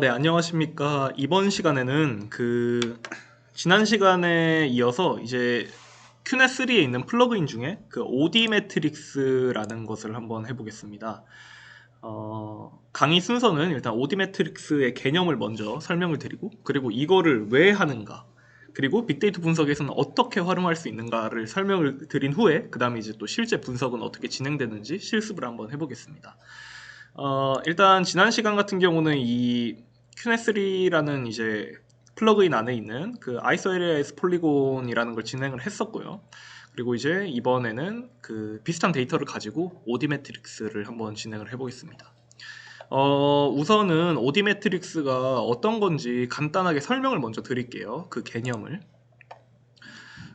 네, 안녕하십니까. 이번 시간에는 지난 시간에 이어서 이제 큐넷3에 있는 플러그인 중에 그 OD 매트릭스라는 것을 한번 해보겠습니다. 강의 순서는 일단 OD 매트릭스의 개념을 먼저 설명을 드리고, 그리고 이거를 왜 하는가, 그리고 빅데이터 분석에서는 어떻게 활용할 수 있는가를 설명을 드린 후에, 그 다음에 이제 또 실제 분석은 어떻게 진행되는지 실습을 한번 해보겠습니다. 일단 지난 시간 같은 경우는 이 큐넷3라는 이제 플러그인 안에 있는 그 아이소에리아스 폴리곤이라는 걸 진행을 했었고요. 그리고 이제 이번에는 그 비슷한 데이터를 가지고 오디 매트릭스를 한번 진행을 해보겠습니다. 우선은 오디 매트릭스가 어떤 건지 간단하게 설명을 먼저 드릴게요. 그 개념을.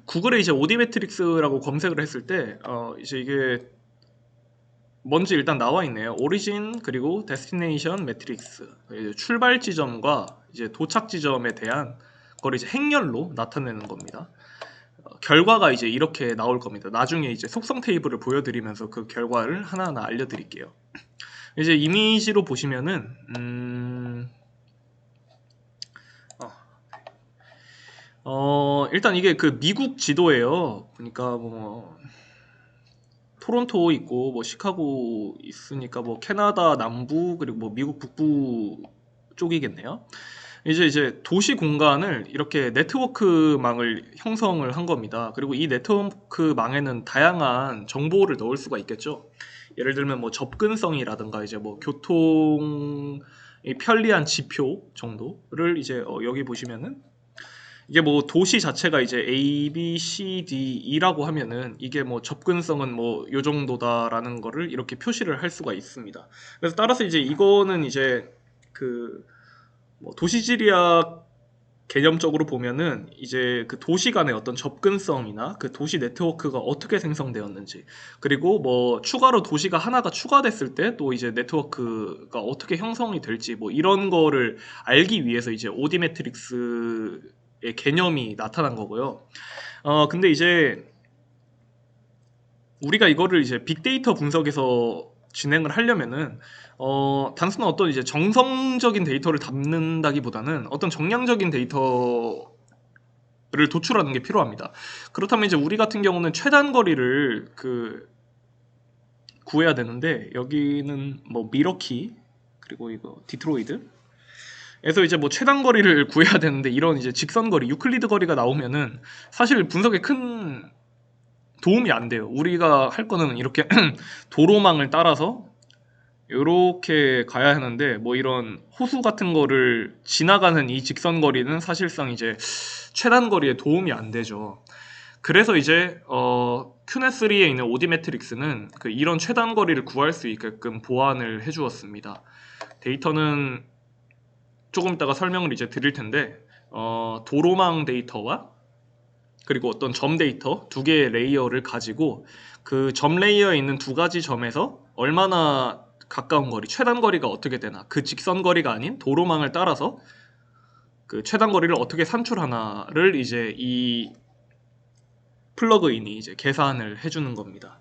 구글에 이제 오디 매트릭스라고 검색을 했을 때, 이제 이게 뭔지 일단 나와 있네요. 오리진 그리고 데스티네이션 매트릭스. 출발 지점과 이제 도착 지점에 대한 걸 이제 행렬로 나타내는 겁니다. 결과가 이제 이렇게 나올 겁니다. 나중에 이제 속성 테이블을 보여드리면서 그 결과를 하나하나 알려드릴게요. 이제 이미지로 보시면은 일단 이게 그 미국 지도예요. 그러니까 뭐 토론토 있고 뭐 시카고 있으니까 뭐 캐나다 남부 그리고 뭐 미국 북부 쪽이겠네요. 이제 도시 공간을 이렇게 네트워크망을 형성을 한 겁니다. 그리고 이 네트워크망에는 다양한 정보를 넣을 수가 있겠죠. 예를 들면 뭐 접근성이라든가 이제 뭐 교통이 편리한 지표 정도를 이제 여기 보시면은 이게 뭐 도시 자체가 이제 A, B, C, D, E라고 하면은 이게 뭐 접근성은 뭐 요 정도다라는 거를 이렇게 표시를 할 수가 있습니다. 그래서 따라서 이제 이거는 이제 그 뭐 도시지리학 개념적으로 보면은 이제 그 도시 간의 어떤 접근성이나 그 도시 네트워크가 어떻게 생성되었는지, 그리고 뭐 추가로 도시가 하나가 추가됐을 때 또 이제 네트워크가 어떻게 형성이 될지 뭐 이런 거를 알기 위해서 이제 오디 매트릭스의 개념이 나타난 거고요. 근데 이제 우리가 이거를 이제 빅데이터 분석에서 진행을 하려면은 단순한 어떤 이제 정성적인 데이터를 담는다기보다는 어떤 정량적인 데이터를 도출하는 게 필요합니다. 그렇다면 이제 우리 같은 경우는 최단 거리를 구해야 되는데, 여기는 뭐 미러키 그리고 이거 디트로이드 에서 이제 뭐 최단 거리를 구해야 되는데, 이런 이제 직선 거리, 유클리드 거리가 나오면은 사실 분석에 큰 도움이 안 돼요. 우리가 할 거는 이렇게 도로망을 따라서 이렇게 가야 하는데, 뭐 이런 호수 같은 거를 지나가는 이 직선 거리는 사실상 이제 최단 거리에 도움이 안 되죠. 그래서 이제 큐넷3에 있는 오디 매트릭스는 이런 최단 거리를 구할 수 있게끔 보완을 해주었습니다. 데이터는 조금 이따가 설명을 이제 드릴 텐데, 도로망 데이터와 그리고 어떤 점 데이터 두 개의 레이어를 가지고 그 점 레이어에 있는 두 가지 점에서 얼마나 가까운 거리, 최단 거리가 어떻게 되나, 그 직선 거리가 아닌 도로망을 따라서 그 최단 거리를 어떻게 산출하나를 이제 이 플러그인이 이제 계산을 해주는 겁니다.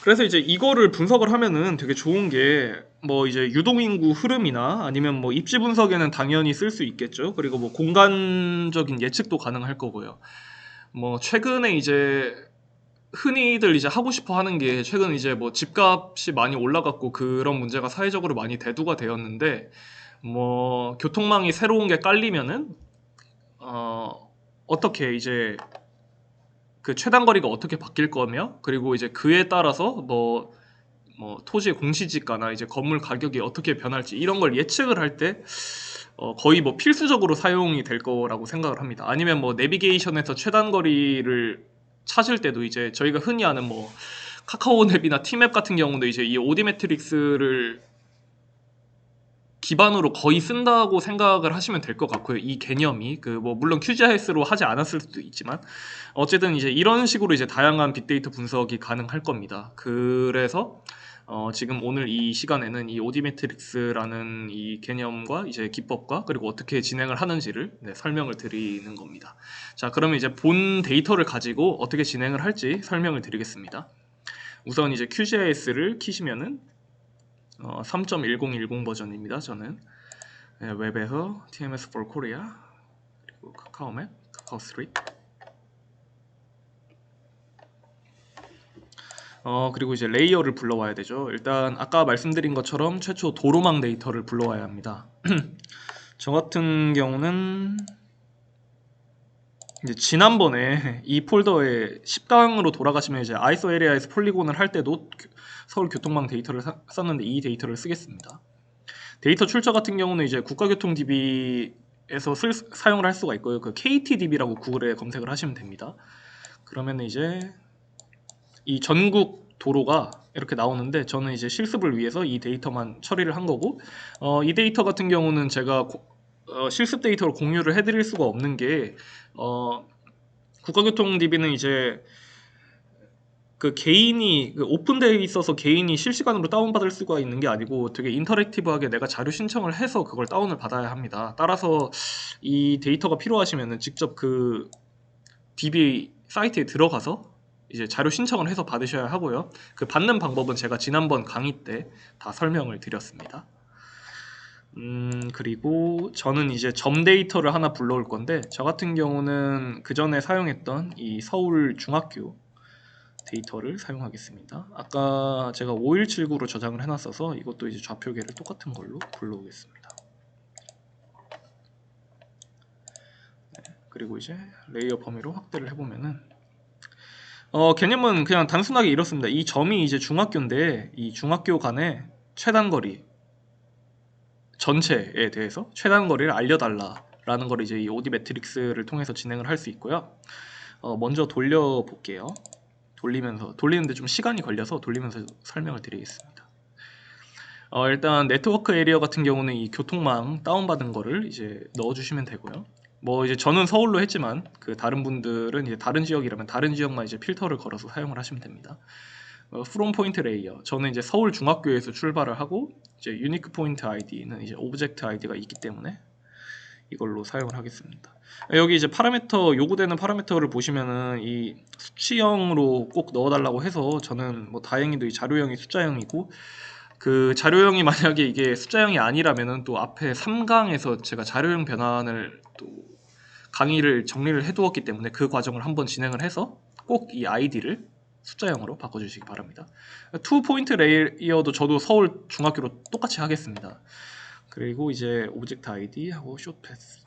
그래서 이제 이거를 분석을 하면은 되게 좋은 게, 뭐 이제 유동인구 흐름이나 아니면 뭐 입지 분석에는 당연히 쓸 수 있겠죠. 그리고 뭐 공간적인 예측도 가능할 거고요. 뭐 최근에 이제 흔히들 이제 하고 싶어 하는 게, 최근 이제 뭐 집값이 많이 올라갔고 그런 문제가 사회적으로 많이 대두가 되었는데, 뭐 교통망이 새로운 게 깔리면은 어떻게 이제 그 최단 거리가 어떻게 바뀔 거며, 그리고 이제 그에 따라서 뭐 토지의 공시지가나 이제 건물 가격이 어떻게 변할지, 이런 걸 예측을 할 때 거의 뭐 필수적으로 사용이 될 거라고 생각을 합니다. 아니면 뭐 내비게이션에서 최단 거리를 찾을 때도 이제 저희가 흔히 아는 뭐 카카오맵이나 티맵 같은 경우도 이제 이 오디 매트릭스를 기반으로 거의 쓴다고 생각을 하시면 될 것 같고요. 이 개념이 뭐 물론 QGIS로 하지 않았을 수도 있지만 어쨌든 이제 이런 식으로 이제 다양한 빅데이터 분석이 가능할 겁니다. 그래서 지금 오늘 이 시간에는 이 오디 매트릭스라는 이 개념과 이제 기법과 그리고 어떻게 진행을 하는지를 설명을 드리는 겁니다. 자, 그러면 이제 본 데이터를 가지고 어떻게 진행을 할지 설명을 드리겠습니다. 우선 이제 QGIS를 키시면은 3.1010 버전입니다. 저는 네, 웹에서 TMS for Korea 그리고 카카오맵, 카카오 스트리트 그리고 이제 레이어를 불러와야 되죠. 일단 아까 말씀드린 것처럼 최초 도로망 데이터를 불러와야 합니다. 저 같은 경우는 이제 지난번에 이 폴더에 10강으로 돌아가시면 이제 ISO 에리아에서 폴리곤을 할 때도 서울 교통망 데이터를 썼는데 이 데이터를 쓰겠습니다. 데이터 출처 같은 경우는 이제 국가교통DB에서 사용을 할 수가 있고요. 그 KTDB라고 구글에 검색을 하시면 됩니다. 그러면 이제 이 전국 도로가 이렇게 나오는데 저는 이제 실습을 위해서 이 데이터만 처리를 한 거고 이 데이터 같은 경우는 제가 실습 데이터를 공유를 해드릴 수가 없는 게 국가교통DB는 이제 그 개인이 오픈되어 있어서 개인이 실시간으로 다운받을 수가 있는 게 아니고 되게 인터랙티브하게 내가 자료 신청을 해서 그걸 다운을 받아야 합니다. 따라서 이 데이터가 필요하시면은 직접 그 DB 사이트에 들어가서 이제 자료 신청을 해서 받으셔야 하고요. 그 받는 방법은 제가 지난번 강의 때 다 설명을 드렸습니다. 그리고 저는 이제 점 데이터를 하나 불러올 건데 저 같은 경우는 그 전에 사용했던 이 서울 중학교 데이터를 사용하겠습니다. 아까 제가 5179로 저장을 해놨어서 이것도 이제 좌표계를 똑같은 걸로 불러오겠습니다. 네, 그리고 이제 레이어 범위로 확대를 해보면은 개념은 그냥 단순하게 이렇습니다. 이 점이 이제 중학교인데 이 중학교 간의 최단거리 전체에 대해서 최단거리를 알려달라라는 걸 이제 이 OD 매트릭스를 통해서 진행을 할 수 있고요. 먼저 돌려볼게요. 돌리는데 좀 시간이 걸려서 돌리면서 설명을 드리겠습니다. 일단 네트워크 에리어 같은 경우는 이 교통망 다운받은 거를 이제 넣어주시면 되고요. 뭐 이제 저는 서울로 했지만 그 다른 분들은 이제 다른 지역이라면 다른 지역만 이제 필터를 걸어서 사용을 하시면 됩니다. from 포인트 레이어 저는 이제 서울 중학교에서 출발을 하고 이제 유니크 포인트 아이디는 이제 오브젝트 아이디가 있기 때문에 이걸로 사용을 하겠습니다. 여기 이제 파라미터 요구되는 파라미터를 보시면은 이 수치형으로 꼭 넣어달라고 해서 저는 뭐 다행히도 이 자료형이 숫자형이고 그 자료형이 만약에 이게 숫자형이 아니라면은 또 앞에 3강에서 제가 자료형 변환을 또 강의를 정리를 해두었기 때문에 그 과정을 한번 진행을 해서 꼭 이 아이디를 숫자형으로 바꿔주시기 바랍니다. 투 포인트 레이어도 저도 서울 중학교로 똑같이 하겠습니다. 그리고 이제 오브젝트 아이디 하고 숏 패스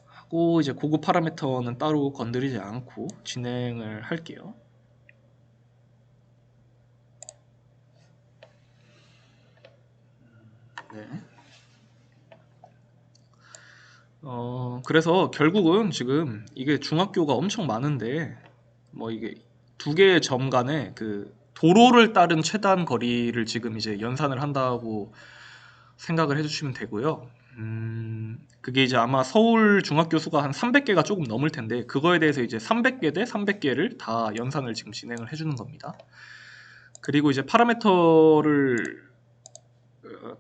하고 이제 고급 파라미터는 따로 건드리지 않고 진행을 할게요. 네. 그래서 결국은 지금 이게 중학교가 엄청 많은데 뭐 이게 두 개의 점 간에 그 도로를 따른 최단 거리를 지금 이제 연산을 한다고 생각을 해주시면 되고요. 그게 이제 아마 서울 중학교 수가 한 300개가 조금 넘을 텐데 그거에 대해서 이제 300개 대 300개를 다 연산을 지금 진행을 해주는 겁니다. 그리고 이제 파라미터를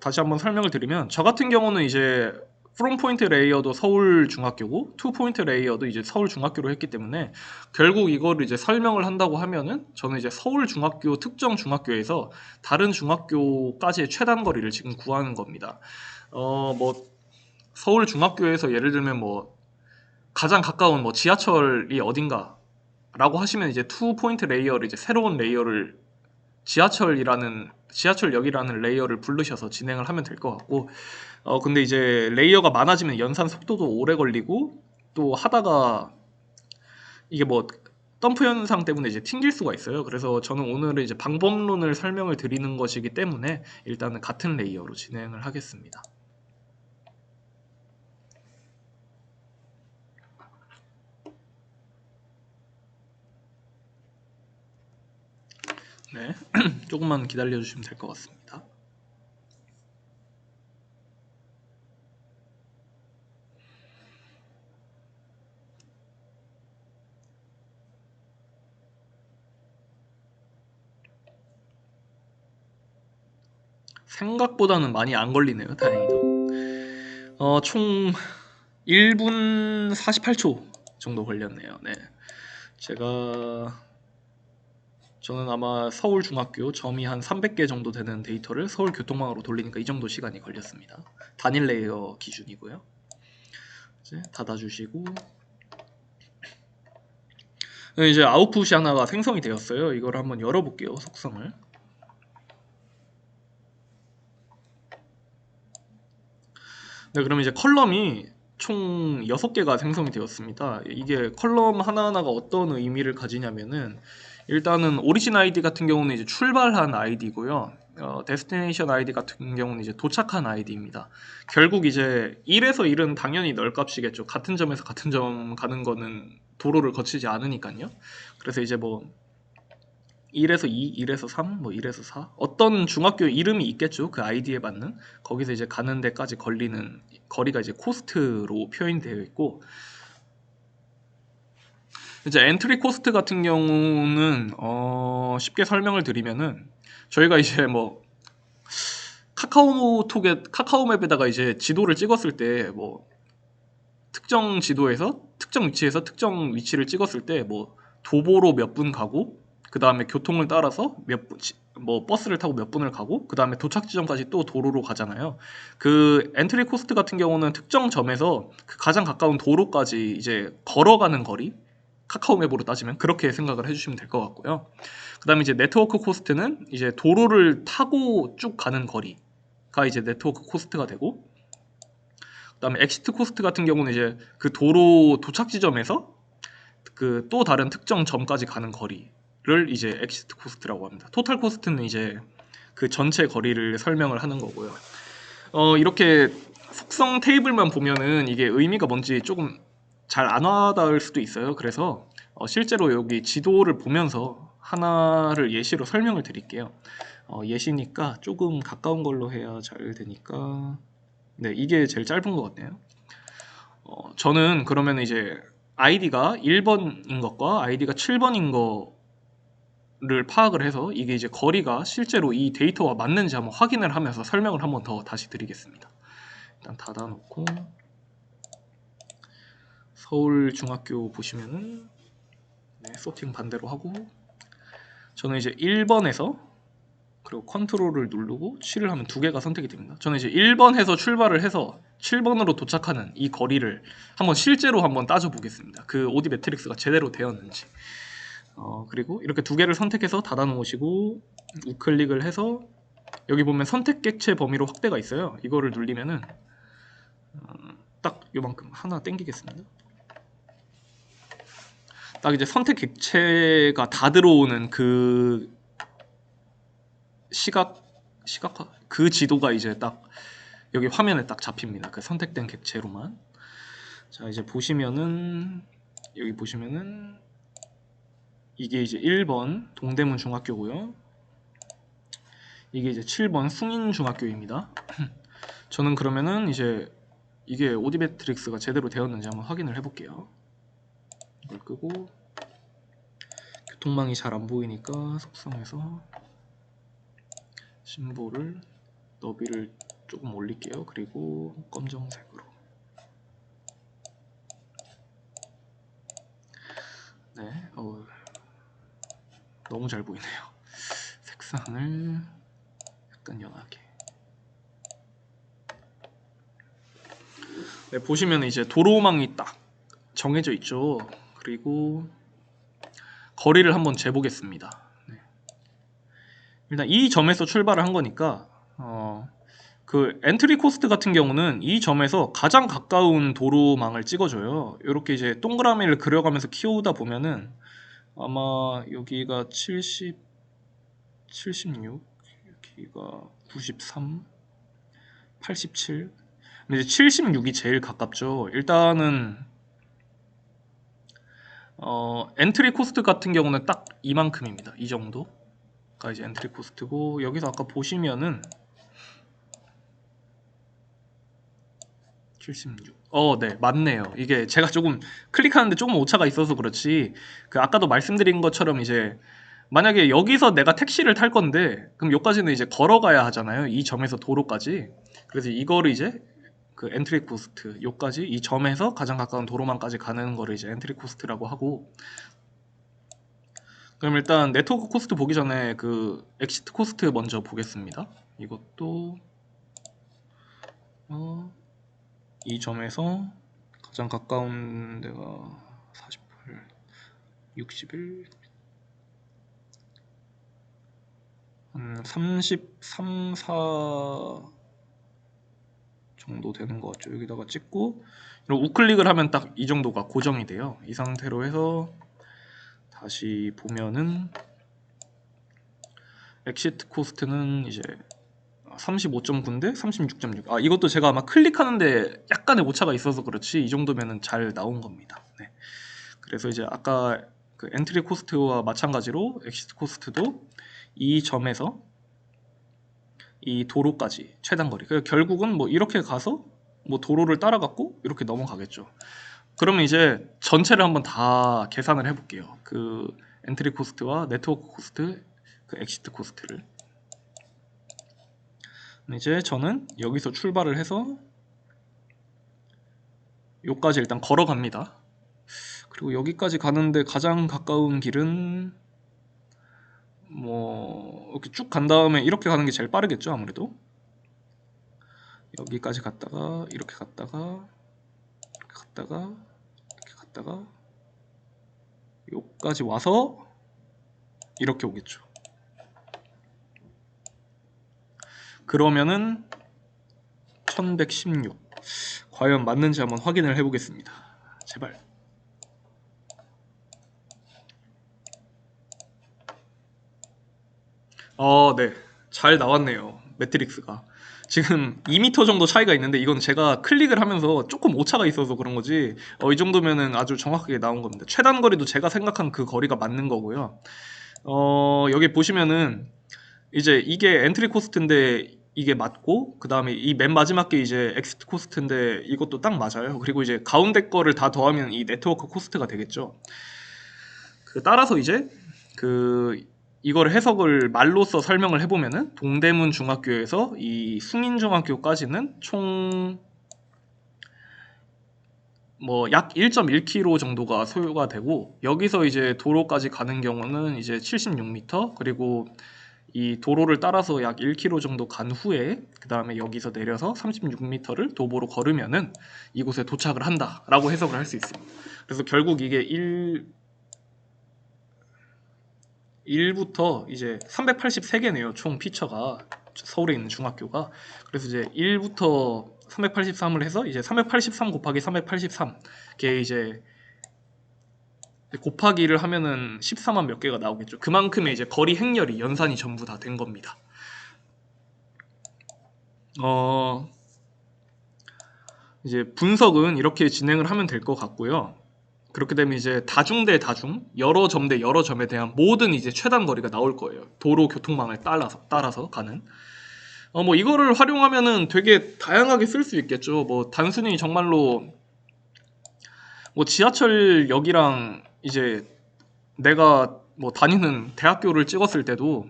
다시 한번 설명을 드리면 저 같은 경우는 이제 from 포인트 레이어도 서울 중학교고 to 포인트 레이어도 이제 서울 중학교로 했기 때문에 결국 이거를 이제 설명을 한다고 하면은 저는 이제 서울 중학교 특정 중학교에서 다른 중학교까지의 최단 거리를 지금 구하는 겁니다. 뭐 서울 중학교에서 예를 들면 뭐 가장 가까운 뭐 지하철이 어딘가라고 하시면 이제 to 포인트 레이어를 이제 새로운 레이어를 지하철역이라는 레이어를 부르셔서 진행을 하면 될 것 같고 근데 이제 레이어가 많아지면 연산 속도도 오래 걸리고 또 하다가 이게 뭐 덤프 현상 때문에 이제 튕길 수가 있어요. 그래서 저는 오늘은 이제 방법론을 설명을 드리는 것이기 때문에 일단은 같은 레이어로 진행을 하겠습니다. 네, 조금만 기다려 주시면 될 것 같습니다. 생각보다는 많이 안 걸리네요. 다행히도. 총 1분 48초 정도 걸렸네요. 네. 제가 저는 아마 서울중학교 점이 한 300개 정도 되는 데이터를 서울교통망으로 돌리니까 이 정도 시간이 걸렸습니다. 단일 레이어 기준이고요. 이제 닫아주시고 이제 아웃풋이 하나가 생성이 되었어요. 이걸 한번 열어볼게요. 속성을. 네, 그럼 이제 컬럼이 총 6개가 생성이 되었습니다. 이게 컬럼 하나하나가 어떤 의미를 가지냐면은 일단은 오리진 아이디 같은 경우는 이제 출발한 아이디고요. 데스티네이션 아이디 같은 경우는 이제 도착한 아이디입니다. 결국 이제 1에서 1은 당연히 널 값이겠죠. 같은 점에서 같은 점 가는 거는 도로를 거치지 않으니까요. 그래서 이제 뭐 1에서 2, 1에서 3, 뭐 1에서 4 어떤 중학교 이름이 있겠죠. 그 아이디에 맞는 거기서 이제 가는 데까지 걸리는 거리가 이제 코스트로 표현되어 있고 이제 엔트리 코스트 같은 경우는 쉽게 설명을 드리면은 저희가 이제 뭐 카카오맵에다가 이제 지도를 찍었을 때 뭐 특정 지도에서 특정 위치에서 특정 위치를 찍었을 때 뭐 도보로 몇 분 가고 그 다음에 교통을 따라서 뭐 버스를 타고 몇 분을 가고 그 다음에 도착 지점까지 또 도로로 가잖아요. 그 엔트리 코스트 같은 경우는 특정 점에서 그 가장 가까운 도로까지 이제 걸어가는 거리 카카오맵으로 따지면 그렇게 생각을 해주시면 될 것 같고요. 그 다음에 이제 네트워크 코스트는 이제 도로를 타고 쭉 가는 거리가 이제 네트워크 코스트가 되고 그 다음에 엑시트 코스트 같은 경우는 이제 그 도로 도착 지점에서 그 또 다른 특정 점까지 가는 거리를 이제 엑시트 코스트라고 합니다. 토탈 코스트는 이제 그 전체 거리를 설명을 하는 거고요. 이렇게 속성 테이블만 보면은 이게 의미가 뭔지 조금 잘 안 와닿을 수도 있어요. 그래서 실제로 여기 지도를 보면서 하나를 예시로 설명을 드릴게요. 예시니까 조금 가까운 걸로 해야 잘 되니까 네, 이게 제일 짧은 것 같네요. 저는 그러면 이제 아이디가 1번인 것과 아이디가 7번인 거를 파악을 해서 이게 이제 거리가 실제로 이 데이터와 맞는지 한번 확인을 하면서 설명을 한번 더 다시 드리겠습니다. 일단 닫아놓고 서울중학교 보시면은 네, 소팅 반대로 하고 저는 이제 1번에서 그리고 컨트롤을 누르고 7을 하면 두 개가 선택이 됩니다. 저는 이제 1번에서 출발을 해서 7번으로 도착하는 이 거리를 한번 실제로 한번 따져 보겠습니다. 그 오디 매트릭스가 제대로 되었는지. 그리고 이렇게 두 개를 선택해서 닫아 놓으시고 우클릭을 해서 여기 보면 선택 객체 범위로 확대가 있어요. 이거를 누르면은 딱 요만큼 하나 땡기겠습니다. 딱 이제 선택 객체가 다 들어오는 그 시각화 그 지도가 이제 딱 여기 화면에 딱 잡힙니다. 그 선택된 객체로만. 자, 이제 보시면은 여기 보시면은 이게 이제 1번 동대문 중학교고요. 이게 이제 7번 숭인 중학교입니다. 저는 그러면은 이제 이게 오디 매트릭스가 제대로 되었는지 한번 확인을 해볼게요. 이걸 끄고 교통망이 잘 안 보이니까 속성에서 심볼을 너비를 조금 올릴게요. 그리고 검정색으로. 네, 너무 잘 보이네요. 색상을 약간 연하게. 네, 보시면 이제 도로망이 딱 정해져 있죠. 그리고 거리를 한번 재보겠습니다. 네. 일단 이 점에서 출발을 한 거니까 그 엔트리 코스트 같은 경우는 이 점에서 가장 가까운 도로망을 찍어줘요. 이렇게 이제 동그라미를 그려가면서 키우다 보면은 아마 여기가 70, 76, 여기가 93, 87. 근데 이제 76이 제일 가깝죠. 일단은 엔트리 코스트 같은 경우는 딱 이만큼입니다. 이 정도가 이제 엔트리 코스트고 여기서 아까 보시면은 76. 네, 맞네요. 이게 제가 조금 클릭하는데 조금 오차가 있어서 그렇지. 그 아까도 말씀드린 것처럼 이제 만약에 여기서 내가 택시를 탈 건데 그럼 여기까지는 이제 걸어가야 하잖아요. 이 점에서 도로까지. 그래서 이거를 이제 그 엔트리 코스트 요까지 이 점에서 가장 가까운 도로망까지 가는 거를 이제 엔트리 코스트라고 하고 그럼 일단 네트워크 코스트 보기 전에 그 엑시트 코스트 먼저 보겠습니다. 이것도 이 점에서 가장 가까운 데가 48, 61, 한 33, 4 정도 되는 것 같죠. 여기다가 찍고 이렇게 우클릭을 하면 딱 이 정도가 고정이 돼요. 이 상태로 해서 다시 보면은 엑시트 코스트는 이제 35.9인데 36.6. 아, 이것도 제가 아마 클릭하는데 약간의 오차가 있어서 그렇지 이 정도면은 잘 나온 겁니다. 네. 그래서 이제 아까 그 엔트리 코스트와 마찬가지로 엑시트 코스트도 이 점에서 이 도로까지 최단 거리. 그러니까 결국은 뭐 이렇게 가서 뭐 도로를 따라갔고 이렇게 넘어가겠죠. 그러면 이제 전체를 한번 다 계산을 해볼게요. 그 엔트리 코스트와 네트워크 코스트, 그 엑시트 코스트를. 이제 저는 여기서 출발을 해서 여기까지 일단 걸어갑니다. 그리고 여기까지 가는데 가장 가까운 길은 뭐 이렇게 쭉 간 다음에 이렇게 가는 게 제일 빠르겠죠, 아무래도. 여기까지 갔다가 이렇게 갔다가 이렇게 갔다가 이렇게 갔다가 여기까지 와서 이렇게 오겠죠. 그러면은 1116 과연 맞는지 한번 확인을 해보겠습니다. 제발. 네. 잘 나왔네요. 매트릭스가. 지금 2m 정도 차이가 있는데 이건 제가 클릭을 하면서 조금 오차가 있어서 그런 거지 이 정도면은 아주 정확하게 나온 겁니다. 최단 거리도 제가 생각한 그 거리가 맞는 거고요. 여기 보시면은 이제 이게 엔트리 코스트인데 이게 맞고 그 다음에 이 맨 마지막 게 이제 엑시트 코스트인데 이것도 딱 맞아요. 그리고 이제 가운데 거를 다 더하면 이 네트워크 코스트가 되겠죠. 그 따라서 이제 그 이걸 해석을 말로써 설명을 해보면은 동대문 중학교에서 이 숭인 중학교까지는 총 뭐 약 1.1km 정도가 소요가 되고 여기서 이제 도로까지 가는 경우는 이제 76m 그리고 이 도로를 따라서 약 1km 정도 간 후에 그 다음에 여기서 내려서 36m를 도보로 걸으면은 이곳에 도착을 한다라고 해석을 할 수 있습니다. 그래서 결국 이게 1부터 이제 383개네요. 총 피처가 서울에 있는 중학교가. 그래서 이제 1부터 383을 해서 이제 383 곱하기 383개 이제 곱하기를 하면은 14만 몇 개가 나오겠죠. 그만큼의 이제 거리 행렬이 연산이 전부 다 된 겁니다. 이제 분석은 이렇게 진행을 하면 될 것 같고요. 그렇게 되면 이제 다중 대 다중, 여러 점 대 여러 점에 대한 모든 이제 최단 거리가 나올 거예요. 도로 교통망을 따라서 가는. 뭐 이거를 활용하면은 되게 다양하게 쓸 수 있겠죠. 뭐 단순히 정말로 뭐 지하철역이랑 이제 내가 뭐 다니는 대학교를 찍었을 때도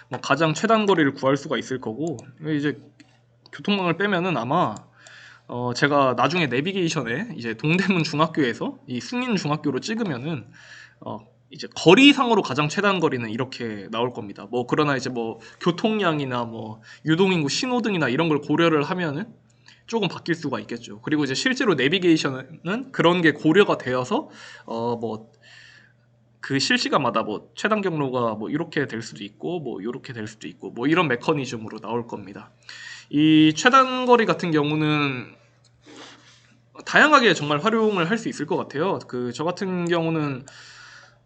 뭐 가장 최단 거리를 구할 수가 있을 거고 이제 교통망을 빼면은 아마 제가 나중에 내비게이션에 이제 동대문 중학교에서 이 숭인 중학교로 찍으면은 이제 거리상으로 가장 최단 거리는 이렇게 나올 겁니다. 뭐 그러나 이제 뭐 교통량이나 뭐 유동인구 신호등이나 이런 걸 고려를 하면은 조금 바뀔 수가 있겠죠. 그리고 이제 실제로 내비게이션은 그런 게 고려가 되어서 뭐 그 실시간마다 뭐 최단 경로가 뭐 이렇게 될 수도 있고 뭐 이렇게 될 수도 있고 뭐 이런 메커니즘으로 나올 겁니다. 이 최단 거리 같은 경우는 다양하게 정말 활용을 할 수 있을 것 같아요. 그 저 같은 경우는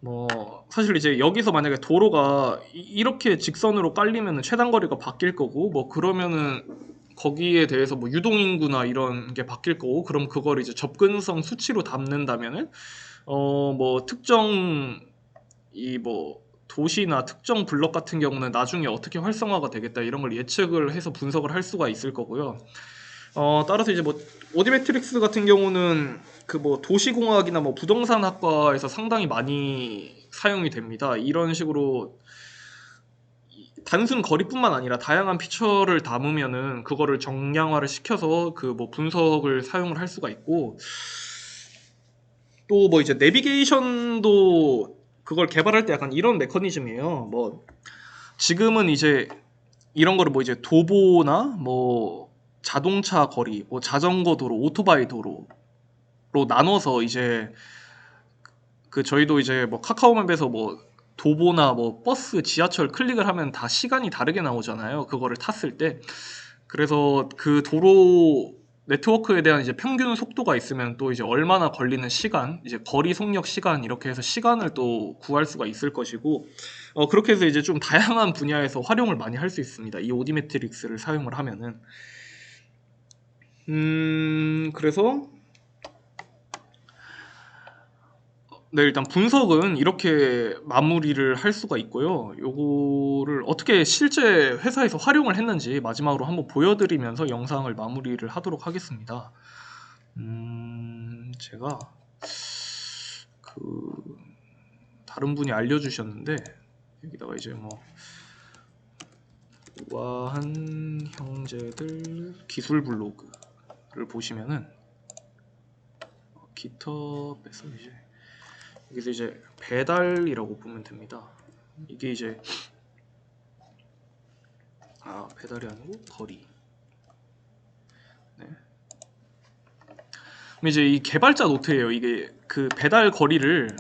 뭐 사실 이제 여기서 만약에 도로가 이렇게 직선으로 깔리면 최단 거리가 바뀔 거고 뭐 그러면은 거기에 대해서 뭐 유동인구나 이런 게 바뀔 거고 그럼 그걸 이제 접근성 수치로 담는다면은 뭐 특정 이 뭐 도시나 특정 블록 같은 경우는 나중에 어떻게 활성화가 되겠다 이런 걸 예측을 해서 분석을 할 수가 있을 거고요. 따라서 이제 뭐 오디메트릭스 같은 경우는 그 뭐 도시공학이나 뭐 부동산학과에서 상당히 많이 사용이 됩니다. 이런 식으로 단순 거리뿐만 아니라 다양한 피처를 담으면은 그거를 정량화를 시켜서 그 뭐 분석을 사용을 할 수가 있고 또 뭐 이제 내비게이션도 그걸 개발할 때 약간 이런 메커니즘이에요. 뭐 지금은 이제 이런 거를 뭐 이제 도보나 뭐 자동차 거리, 뭐 자전거 도로, 오토바이 도로로 나눠서 이제 그 저희도 이제 뭐 카카오맵에서 뭐 도보나 뭐 버스, 지하철 클릭을 하면 다 시간이 다르게 나오잖아요. 그거를 탔을 때. 그래서 그 도로 네트워크에 대한 이제 평균 속도가 있으면 또 이제 얼마나 걸리는 시간, 이제 거리 속력 시간 이렇게 해서 시간을 또 구할 수가 있을 것이고, 그렇게 해서 이제 좀 다양한 분야에서 활용을 많이 할 수 있습니다. 이 오디 매트릭스를 사용을 하면은. 그래서 네, 일단 분석은 이렇게 마무리를 할 수가 있고요. 요거를 어떻게 실제 회사에서 활용을 했는지 마지막으로 한번 보여드리면서 영상을 마무리를 하도록 하겠습니다. 제가 그 다른 분이 알려주셨는데 여기다가 이제 뭐 우아한 형제들 기술 블로그를 보시면은 깃허브에서 이제 여기서 이제 배달이라고 보면 됩니다. 이게 이제 배달이 아니고 거리. 네. 그럼 이제 이 개발자 노트예요. 이게 그 배달 거리를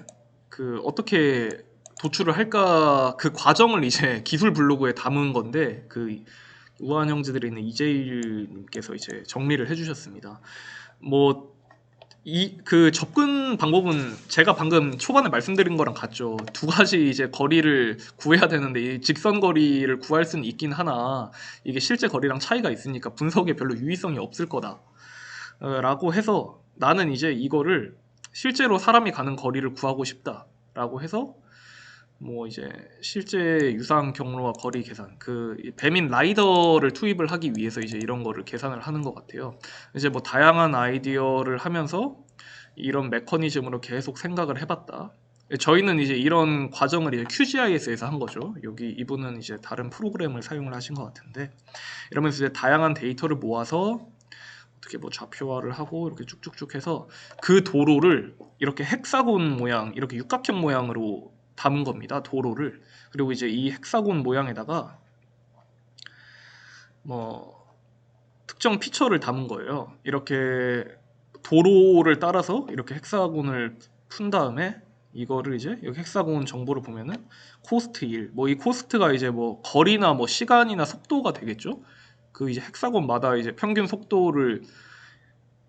그 어떻게 도출을 할까 그 과정을 이제 기술 블로그에 담은 건데 그 우아한 형제들이 있는 이재일님께서 이제 정리를 해주셨습니다. 뭐 이 그 접근 방법은 제가 방금 초반에 말씀드린 거랑 같죠. 두 가지 이제 거리를 구해야 되는데 이 직선 거리를 구할 수는 있긴 하나 이게 실제 거리랑 차이가 있으니까 분석에 별로 유의성이 없을 거다. 라고 해서 나는 이제 이거를 실제로 사람이 가는 거리를 구하고 싶다라고 해서 뭐 이제 실제 유상 경로와 거리 계산 그 배민 라이더를 투입을 하기 위해서 이제 이런 거를 계산을 하는 것 같아요. 이제 뭐 다양한 아이디어를 하면서 이런 메커니즘으로 계속 생각을 해봤다. 저희는 이제 이런 과정을 이제 QGIS에서 한 거죠. 여기 이분은 이제 다른 프로그램을 사용을 하신 것 같은데 이러면서 이제 다양한 데이터를 모아서 어떻게 뭐 좌표화를 하고 이렇게 쭉쭉쭉 해서 그 도로를 이렇게 헥사곤 모양, 이렇게 육각형 모양으로 담은 겁니다. 도로를. 그리고 이제 이 헥사곤 모양에다가 뭐 특정 피처를 담은 거예요. 이렇게 도로를 따라서 이렇게 헥사곤을 푼 다음에 이거를 이제 여기 헥사곤 정보를 보면은 코스트 1, 뭐 이 코스트가 이제 뭐 거리나 뭐 시간이나 속도가 되겠죠. 그 이제 헥사곤마다 이제 평균 속도를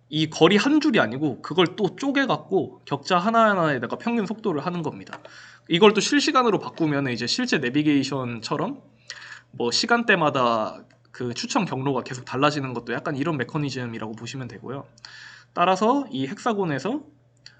이 거리 한 줄이 아니고 그걸 또 쪼개 갖고 격자 하나하나에다가 평균 속도를 하는 겁니다. 이걸 또 실시간으로 바꾸면 이제 실제 내비게이션처럼 뭐 시간대마다 그 추천 경로가 계속 달라지는 것도 약간 이런 메커니즘이라고 보시면 되고요. 따라서 이 헥사곤에서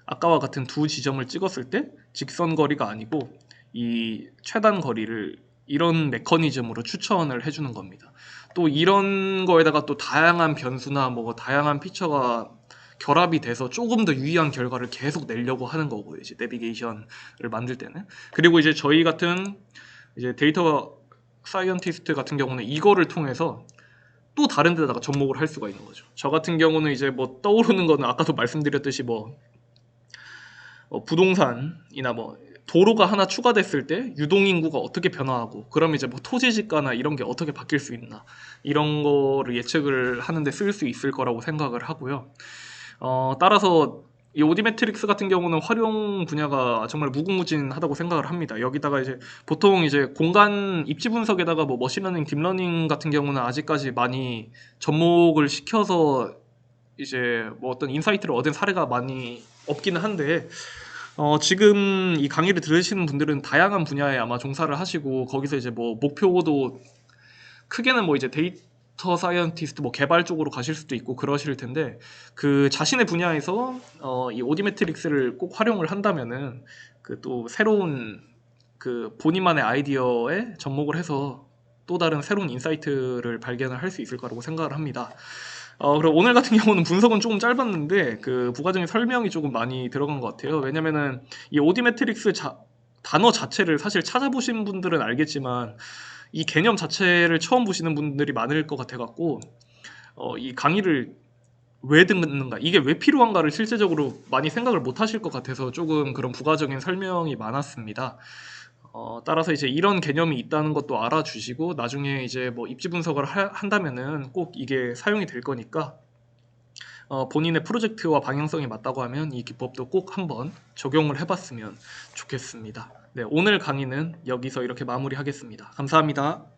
아까와 같은 두 지점을 찍었을 때 직선 거리가 아니고 이 최단 거리를 이런 메커니즘으로 추천을 해주는 겁니다. 또 이런 거에다가 또 다양한 변수나 뭐 다양한 피처가 결합이 돼서 조금 더 유의한 결과를 계속 내려고 하는 거고요. 이제 내비게이션을 만들 때는. 그리고 이제 저희 같은 이제 데이터 사이언티스트 같은 경우는 이거를 통해서 또 다른 데다가 접목을 할 수가 있는 거죠. 저 같은 경우는 이제 뭐 떠오르는 거는 아까도 말씀드렸듯이 뭐 부동산이나 뭐 도로가 하나 추가됐을 때 유동인구가 어떻게 변화하고 그럼 이제 뭐 토지지가나 이런 게 어떻게 바뀔 수 있나 이런 거를 예측을 하는데 쓸 수 있을 거라고 생각을 하고요. 따라서 이 오디매트릭스 같은 경우는 활용 분야가 정말 무궁무진하다고 생각을 합니다. 여기다가 이제 보통 이제 공간 입지 분석에다가 뭐 머신러닝, 딥러닝 같은 경우는 아직까지 많이 접목을 시켜서 이제 뭐 어떤 인사이트를 얻은 사례가 많이 없기는 한데 지금 이 강의를 들으시는 분들은 다양한 분야에 아마 종사를 하시고 거기서 이제 뭐 목표도 크게는 뭐 이제 데이터 사이언티스트 뭐 개발 쪽으로 가실 수도 있고 그러실 텐데 그 자신의 분야에서 이 오디매트릭스를 꼭 활용을 한다면은 그 또 새로운 그 본인만의 아이디어에 접목을 해서 또 다른 새로운 인사이트를 발견을 할 수 있을 거라고 생각을 합니다. 그리고 오늘 같은 경우는 분석은 조금 짧았는데 그 부가적인 설명이 조금 많이 들어간 것 같아요. 왜냐면은 이 오디매트릭스 단어 자체를 사실 찾아보신 분들은 알겠지만 이 개념 자체를 처음 보시는 분들이 많을 것 같아갖고 이 강의를 왜 듣는가, 이게 왜 필요한가를 실제적으로 많이 생각을 못 하실 것 같아서 조금 그런 부가적인 설명이 많았습니다. 따라서 이제 이런 개념이 있다는 것도 알아주시고 나중에 이제 뭐 입지 분석을 한다면은 꼭 이게 사용이 될 거니까 본인의 프로젝트와 방향성이 맞다고 하면 이 기법도 꼭 한번 적용을 해봤으면 좋겠습니다. 네, 오늘 강의는 여기서 이렇게 마무리하겠습니다. 감사합니다.